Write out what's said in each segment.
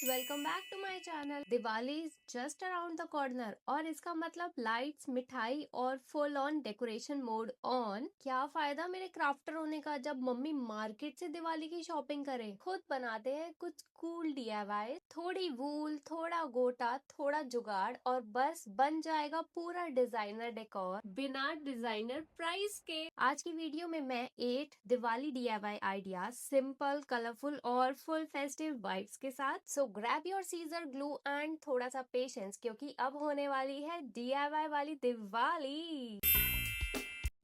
Welcome back to my channel. Diwali is just around the corner और इसका मतलब lights, मिठाई और full on decoration mode on. क्या फायदा मेरे क्राफ्टर होने का जब मम्मी मार्केट से दिवाली की शॉपिंग करे। खुद बनाते हैं कुछ कूल डीआईवाई, थोड़ी वूल, थोड़ा गोटा, थोड़ा जुगाड़ और बस बन जाएगा पूरा डिजाइनर डेकोर बिना डिजाइनर प्राइस के। आज की वीडियो में मैं 8 Diwali DIY idea simple, colourful और फुल फेस्टिव वाइब्स के साथ। So grab your scissor, glue and थोड़ा सा पेशेंस, क्योंकि अब होने वाली है डीआईवाई वाली दिवाली।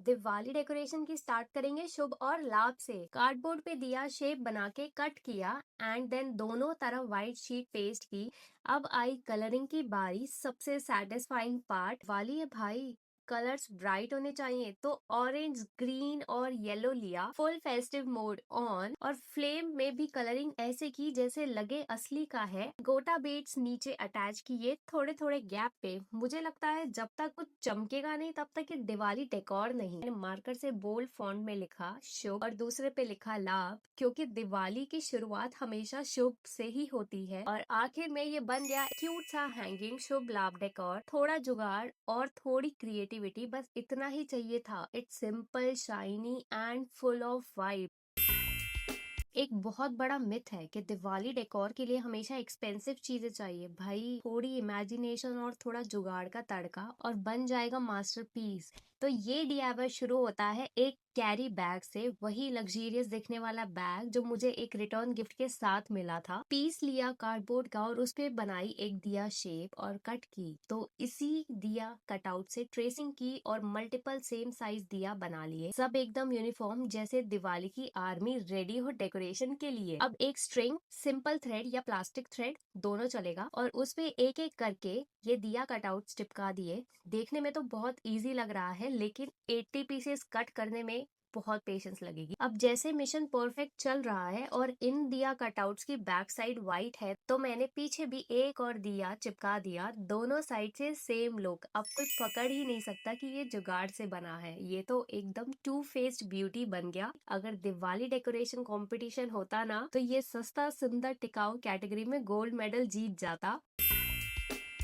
दिवाली डेकोरेशन की स्टार्ट करेंगे शुभ और लाभ से। कार्डबोर्ड पे दिया शेप बना के कट किया एंड देन दोनों तरफ व्हाइट शीट पेस्ट की। अब आई कलरिंग की बारी, सबसे सेटिस्फाइंग पार्ट वाली है भाई। कलर्स ब्राइट होने चाहिए तो ऑरेंज, ग्रीन और येलो लिया। फुल फेस्टिव मोड ऑन और फ्लेम में भी कलरिंग ऐसे की जैसे लगे असली का है। गोटा बीड्स नीचे अटैच किए थोड़े थोड़े गैप पे। मुझे लगता है जब तक कुछ चमकेगा नहीं तब तक ये दिवाली डेकोर नहीं। मैंने मार्कर से बोल्ड फॉन्ट में लिखा शुभ और दूसरे पे लिखा लाभ, क्योंकि दिवाली की शुरुआत हमेशा शुभ से ही होती है। और आखिर में ये बन गया क्यूट सा हैंगिंग शुभ लाभ डेकोर। थोड़ा जुगाड़ और थोड़ी क्रिएटिविटी, बस इतना ही चाहिए था। It's simple, shiny and full of vibe. एक बहुत बड़ा मिथ है कि दिवाली डेकोर के लिए हमेशा एक्सपेंसिव चीजें चाहिए। भाई थोड़ी इमेजिनेशन और थोड़ा जुगाड़ का तड़का और बन जाएगा मास्टरपीस। तो ये डीआईवाई शुरू होता है एक कैरी बैग से, वही लग्जरियस दिखने वाला बैग जो मुझे एक रिटर्न गिफ्ट के साथ मिला था। पीस लिया कार्डबोर्ड का और उस पे बनाई एक दिया शेप और कट की। तो इसी दिया कटआउट से ट्रेसिंग की और मल्टीपल सेम साइज दिया बना लिए। सब एकदम यूनिफॉर्म जैसे दिवाली की आर्मी रेडी हो डेकोरेशन के लिए। अब एक स्ट्रिंग, सिंपल थ्रेड या प्लास्टिक थ्रेड दोनों चलेगा और उस पे एक एक करके ये दिया कटआउट चिपका दिए। देखने में तो बहुत इजी लग रहा है लेकिन 80 पीसेस कट करने में बहुत पेशेंस लगेगी। अब जैसे मिशन परफेक्ट चल रहा है और इन दिया कटआउट्स की बैक साइड व्हाइट है तो मैंने पीछे भी एक और दिया चिपका दिया, दोनों साइड से सेम लुक। अब कोई पकड़ ही नहीं सकता कि ये जुगाड़ से बना है। ये तो एकदम टू फेस्ड ब्यूटी बन गया। अगर दिवाली डेकोरेशन कंपटीशन होता ना तो ये सस्ता सुंदर टिकाऊ कैटेगरी में गोल्ड मेडल जीत जाता।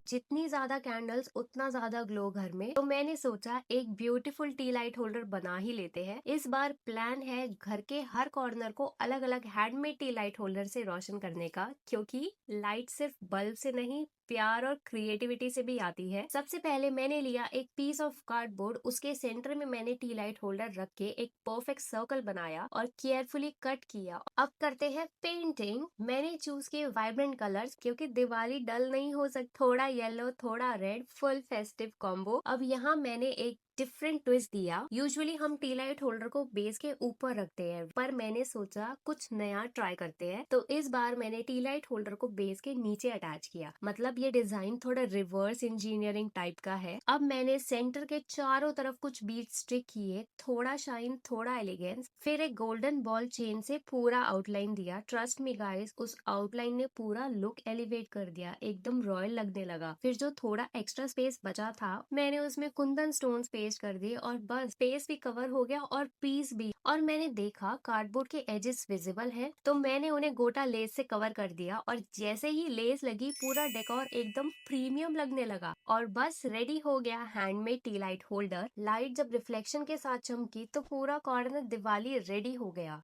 जितनी ज्यादा कैंडल्स उतना ज्यादा ग्लो घर में। तो मैंने सोचा एक ब्यूटीफुल टी लाइट होल्डर बना ही लेते हैं। इस बार प्लान है घर के हर कॉर्नर को अलग अलग हैंडमेड टी लाइट होल्डर से रोशन करने का, क्योंकि लाइट सिर्फ बल्ब से नहीं, प्यार और क्रिएटिविटी से भी आती है। सबसे पहले मैंने लिया एक पीस ऑफ कार्डबोर्ड, उसके सेंटर में मैंने टी लाइट होल्डर रख के एक परफेक्ट सर्कल बनाया और केयरफुली कट किया। अब करते हैं पेंटिंग। मैंने चूज किए वाइब्रेंट कलर्स, क्योंकि दिवाली डल नहीं हो सकती। थोड़ा येलो, थोड़ा रेड, फुल फेस्टिव कॉम्बो। अब यहाँ मैंने एक डिफरेंट ट्विस्ट दिया। यूजुअली हम टी लाइट होल्डर को बेस के ऊपर रखते हैं, पर मैंने सोचा कुछ नया ट्राई करते हैं। तो इस बार मैंने टी लाइट होल्डर को बेस के नीचे अटैच किया। मतलब ये डिजाइन थोड़ा रिवर्स इंजीनियरिंग टाइप का है। अब मैंने सेंटर के चारों तरफ कुछ बीट स्टिक किए, थोड़ा शाइन, थोड़ा एलिगेंस। फिर एक गोल्डन बॉल चेन से पूरा आउटलाइन दिया। ट्रस्ट मी गाइस, उस आउटलाइन ने पूरा लुक एलिवेट कर दिया, एकदम रॉयल लगने लगा। फिर जो थोड़ा एक्स्ट्रा स्पेस बचा था मैंने उसमें कुंदन स्टोन्स पेस्ट कर दिए और बस स्पेस भी कवर हो गया और पीस भी। और मैंने देखा कार्डबोर्ड के एजेस विजिबल हैं, तो मैंने उन्हें गोटा लेस से कवर कर दिया और जैसे ही लेस लगी पूरा डेकोर एकदम प्रीमियम लगने लगा। और बस रेडी हो गया handmade T light holder. Light जब रिफ्लेक्शन के साथ चमकी तो पूरा कॉर्नर दिवाली रेडी हो गया।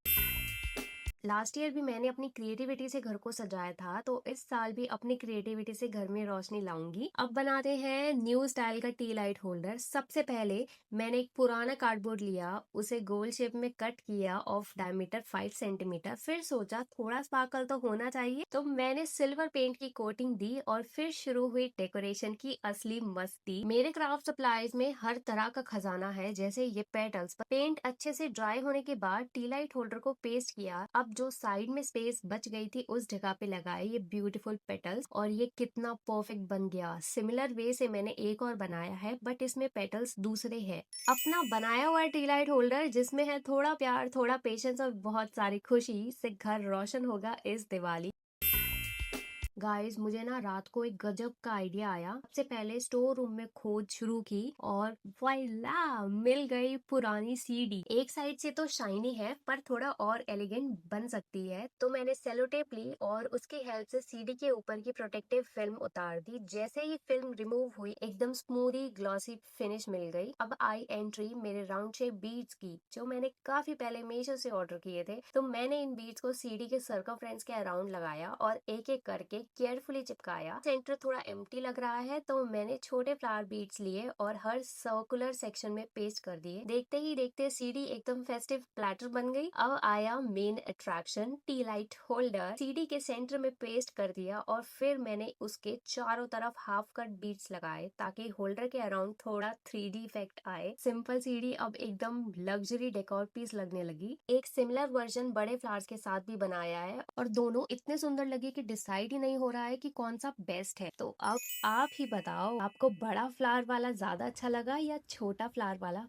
लास्ट ईयर भी मैंने अपनी क्रिएटिविटी से घर को सजाया था, तो इस साल भी अपनी क्रिएटिविटी से घर में रोशनी लाऊंगी। अब बनाते हैं न्यू स्टाइल का टी लाइट होल्डर। सबसे पहले मैंने एक पुराना कार्डबोर्ड लिया, उसे गोल शेप में कट किया ऑफ डायमीटर 5 सेंटीमीटर। फिर सोचा थोड़ा स्पार्कल तो होना चाहिए, तो मैंने सिल्वर पेंट की कोटिंग दी और फिर शुरू हुई डेकोरेशन की असली मस्ती। मेरे क्राफ्ट सप्लाईज में हर तरह का खजाना है, जैसे ये पेटल्स। पेंट अच्छे से ड्राई होने के बाद टी लाइट होल्डर को पेस्ट किया। अब जो साइड में स्पेस बच गई थी उस जगह पे लगाए ये ब्यूटीफुल पेटल्स और ये कितना परफेक्ट बन गया। सिमिलर वे से मैंने एक और बनाया है, बट इसमें पेटल्स दूसरे हैं। अपना बनाया हुआ टी लाइट होल्डर जिसमें है थोड़ा प्यार, थोड़ा पेशेंस और बहुत सारी खुशी से घर रोशन होगा इस दिवाली। गाइस मुझे ना रात को एक गजब का आइडिया आया। सबसे पहले स्टोर रूम में खोज शुरू की और वाइला मिल गई पुरानी सीडी। एक साइड से तो शाइनी है पर थोड़ा और एलिगेंट बन सकती है, तो मैंने सेलो टेप ली और उसकी हेल्प से सीडी के ऊपर की प्रोटेक्टिव फिल्म उतार दी। जैसे ही फिल्म रिमूव हुई एकदम स्मूदी ग्लॉसी फिनिश मिल गई। अब आई एंट्री मेरे राउंड शेप बीड्स की, जो मैंने काफी पहले मीशो से ऑर्डर किए थे। तो मैंने इन बीड्स को सीडी के सर्कमफ्रेंस के अराउंड लगाया और एक एक करके केयरफुली चिपकाया। सेंटर थोड़ा एम्प्टी लग रहा है तो मैंने छोटे फ्लावर बीड्स लिए और हर सर्कुलर सेक्शन में पेस्ट कर दिए। देखते ही देखते सीडी एकदम फेस्टिव प्लेटर बन गई। अब आया main attraction, T light holder. CD के सेंटर में पेस्ट कर दिया और फिर मैंने उसके चारों तरफ हाफ कट बीड्स लगाए ताकि होल्डर के अराउंड थोड़ा 3D इफेक्ट आए। सिंपल सीडी अब एकदम लग्जरी डेकोर पीस लगने लगी। एक सिमिलर वर्जन बड़े फ्लावर्स के साथ भी बनाया है और दोनों इतने सुंदर लगे कि डिसाइड ही नहीं हो रहा है कि कौन सा बेस्ट है। तो अब आप ही बताओ, आपको बड़ा फ्लावर वाला ज्यादा अच्छा लगा या छोटा फ्लावर वाला?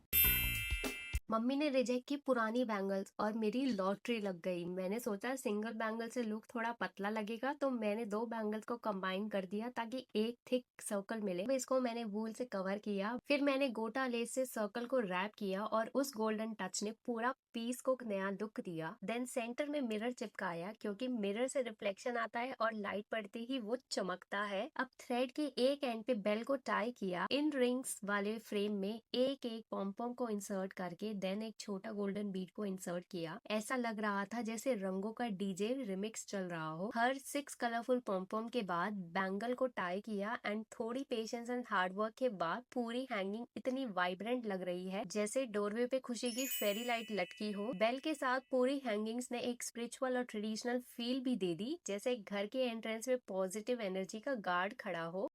मम्मी ने रिजेक्ट की पुरानी बैंगल्स और मेरी लॉटरी लग गई। मैंने सोचा सिंगल बैंगल से लुक थोड़ा पतला लगेगा, तो मैंने दो बैंगल्स को कंबाइन कर दिया ताकि एक थिक सर्कल मिले। अब इसको मैंने वूल से कवर किया, फिर मैंने गोटा लेस से सर्कल को रैप किया और उस गोल्डन टच ने पूरा पीस को नया लुक दिया। देन सेंटर में मिरर चिपकाया क्योंकि मिरर से रिफ्लेक्शन आता है और लाइट पड़ते ही वो चमकता है। अब थ्रेड के एक एंड पे बेल को टाई किया। इन रिंग्स वाले फ्रेम में एक एक पॉम को इंसर्ट करके देन एक छोटा गोल्डन बीड को इंसर्ट किया। ऐसा लग रहा था जैसे रंगों का डीजे रिमिक्स चल रहा हो। हर 6 कलरफुल पॉम के बाद बैंगल को टाई किया एंड थोड़ी पेशेंस एंड हार्ड वर्क के बाद पूरी हैंगिंग इतनी वाइब्रेंट लग रही है जैसे डोरवे पे खुशी की फेरी लाइट लटकी हो। बेल के साथ पूरी हैंगिंग्स ने एक स्पिरिचुअल और ट्रेडिशनल फील भी दे दी, जैसे घर के एंट्रेंस में पॉजिटिव एनर्जी का गार्ड खड़ा हो।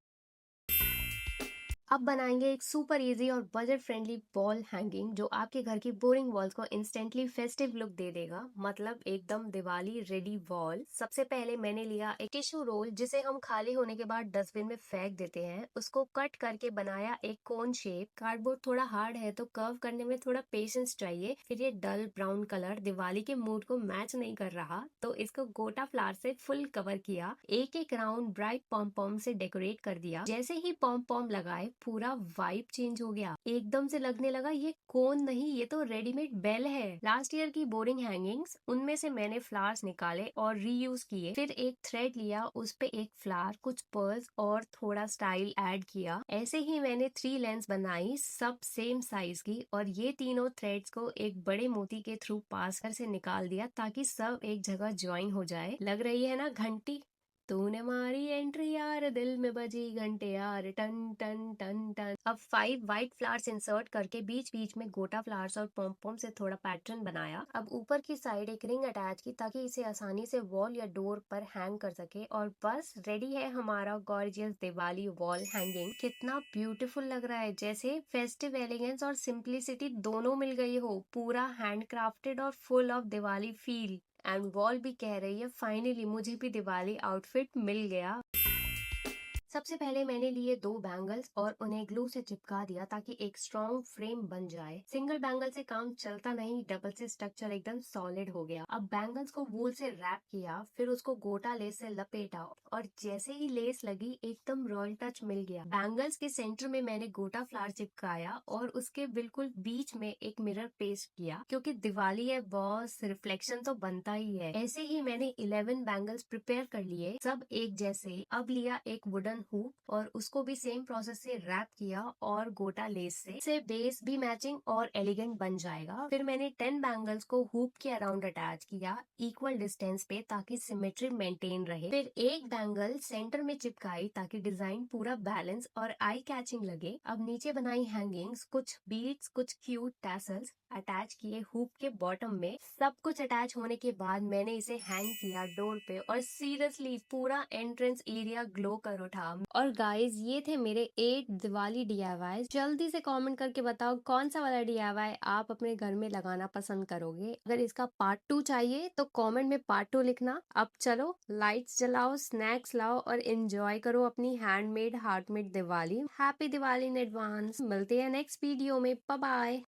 अब बनाएंगे एक सुपर इजी और बजट फ्रेंडली वॉल हैंगिंग जो आपके घर की बोरिंग वॉल्स को इंस्टेंटली फेस्टिव लुक दे देगा। मतलब एकदम दिवाली रेडी वॉल। सबसे पहले मैंने लिया एक टिश्यू रोल जिसे हम खाली होने के बाद डस्टबिन में फेंक देते हैं। उसको कट करके बनाया एक कोन शेप। कार्डबोर्ड थोड़ा हार्ड है तो कर्व करने में थोड़ा पेशेंस चाहिए। फिर ये डल ब्राउन कलर दिवाली के मूड को मैच नहीं कर रहा तो इसको गोटा फ्लावर से फुल कवर किया। एक एक राउंड ब्राइट पॉम से डेकोरेट कर दिया। जैसे ही पॉम लगाए पूरा वाइब चेंज हो गया। एकदम से लगने लगा ये कोन नहीं, ये तो रेडीमेड बेल है। लास्ट ईयर की बोरिंग हैंगिंग्स, उनमें से मैंने फ्लावर्स निकाले और रीयूज किए। फिर एक थ्रेड लिया, उस पे एक फ्लावर, कुछ पर्ल्स और थोड़ा स्टाइल ऐड किया। ऐसे ही मैंने 3 लेंस बनाई, सब सेम साइज की, और ये तीनों थ्रेड्स को एक बड़े मोती के थ्रू पास कर से निकाल दिया ताकि सब एक जगह ज्वाइन हो जाए। लग रही है ना घंटी? तूने मारी एंट्री यार, दिल में बजी घंटे यार, टन टन टन टन। अब 5 व्हाइट फ्लावर्स इंसर्ट करके बीच बीच में गोटा फ्लावर्स और पॉम से थोड़ा पैटर्न बनाया। अब ऊपर की साइड एक रिंग अटैच की ताकि इसे आसानी से वॉल या डोर पर हैंग कर सके। और बस रेडी है हमारा गॉर्जियस दिवाली वॉल हैंगिंग। कितना ब्यूटीफुल लग रहा है, जैसे फेस्टिव एलिगेंस और सिंप्लिसिटी दोनों मिल गई हो। पूरा हैंड क्राफ्टेड और full of Diwali feel. And wall भी कह रही है फाइनली मुझे भी दिवाली आउटफिट मिल गया। सबसे पहले मैंने लिए 2 बैंगल्स और उन्हें ग्लू से चिपका दिया ताकि एक स्ट्रॉन्ग फ्रेम बन जाए। सिंगल बैंगल से काम चलता नहीं, डबल से स्ट्रक्चर एकदम सॉलिड हो गया। अब बैंगल्स को वूल से रैप किया, फिर उसको गोटा लेस से लपेटा और जैसे ही लेस लगी एकदम रॉयल टच मिल गया। बैंगल्स के सेंटर में मैंने गोटा फ्लावर चिपकाया और उसके बिल्कुल बीच में एक मिरर पेस्ट किया क्योंकि दिवाली है बॉस, रिफ्लेक्शन तो बनता ही है। ऐसे ही मैंने 11 बैंगल्स प्रिपेयर कर लिए, सब एक जैसे। अब लिया एक वुडन हुक और उसको भी सेम प्रोसेस से रैप किया और गोटा लेस से बेस भी मैचिंग और एलिगेंट बन जाएगा। फिर मैंने 10 बैंगल्स को हुक के अराउंड अटैच किया इक्वल डिस्टेंस पे ताकि सिमेट्री मेंटेन रहे। फिर एक बैंगल सेंटर में चिपकाई ताकि डिजाइन पूरा बैलेंस और आई कैचिंग लगे। अब नीचे बनाई हैंगिंग्स, कुछ बीड्स, कुछ क्यूट टैसल्स अटैच किए हुक के बॉटम में। सब कुछ अटैच होने के बाद मैंने इसे हैंग किया डोर पे और सीरियसली पूरा एंट्रेंस एरिया ग्लो कर उठा। और गाइस ये थे मेरे 8 दिवाली DIY। जल्दी से कमेंट करके बताओ कौन सा वाला DIY आप अपने घर में लगाना पसंद करोगे। अगर इसका पार्ट 2 चाहिए तो कमेंट में पार्ट 2 लिखना। अब चलो लाइट्स जलाओ, स्नैक्स लाओ और एंजॉय करो अपनी handmade heartmade Diwali. Happy Diwali in advance. मिलते हैं नेक्स्ट वीडियो में। Bye bye.